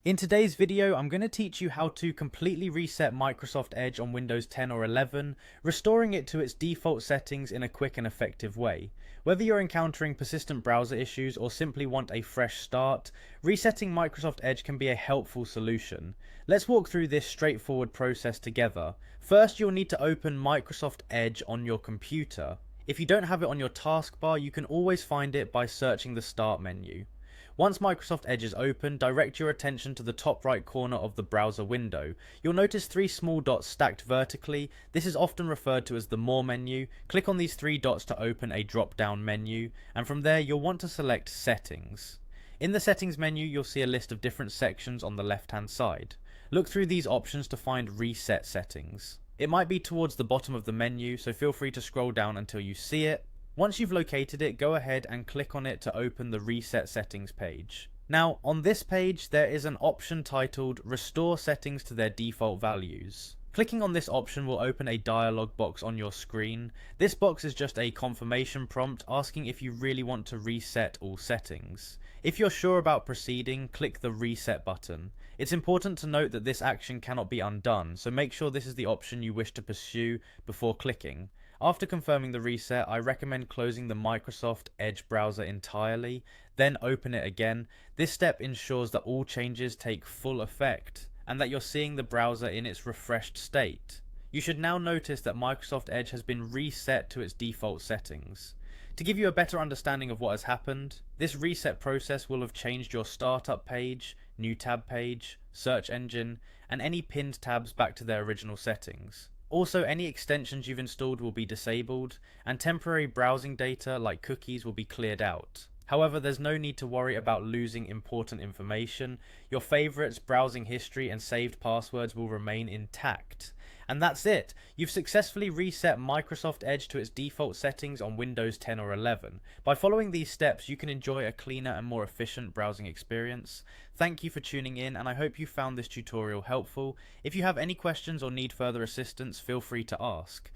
In today's video, I'm going to teach you how to completely reset Microsoft Edge on Windows 10 or 11, restoring it to its default settings in a quick and effective way. Whether you're encountering persistent browser issues or simply want a fresh start, resetting Microsoft Edge can be a helpful solution. Let's walk through this straightforward process together. First, you'll need to open Microsoft Edge on your computer. If you don't have it on your taskbar, you can always find it by searching the Start menu. Once Microsoft Edge is open, direct your attention to the top right corner of the browser window. You'll notice three small dots stacked vertically. This is often referred to as the More menu. Click on these three dots to open a drop-down menu, and from there you'll want to select Settings. In the Settings menu, you'll see a list of different sections on the left-hand side. Look through these options to find Reset Settings. It might be towards the bottom of the menu, so feel free to scroll down until you see it. Once you've located it, go ahead and click on it to open the Reset Settings page. Now, on this page, there is an option titled Restore Settings to their default values. Clicking on this option will open a dialog box on your screen. This box is just a confirmation prompt asking if you really want to reset all settings. If you're sure about proceeding, click the Reset button. It's important to note that this action cannot be undone, so make sure this is the option you wish to pursue before clicking. After confirming the reset, I recommend closing the Microsoft Edge browser entirely, then open it again. This step ensures that all changes take full effect, and that you're seeing the browser in its refreshed state. You should now notice that Microsoft Edge has been reset to its default settings. To give you a better understanding of what has happened, this reset process will have changed your startup page, new tab page, search engine, and any pinned tabs back to their original settings. Also, any extensions you've installed will be disabled, and temporary browsing data like cookies will be cleared out. However, there's no need to worry about losing important information. Your favorites, browsing history, and saved passwords will remain intact. And that's it! You've successfully reset Microsoft Edge to its default settings on Windows 10 or 11. By following these steps, you can enjoy a cleaner and more efficient browsing experience. Thank you for tuning in, and I hope you found this tutorial helpful. If you have any questions or need further assistance, feel free to ask.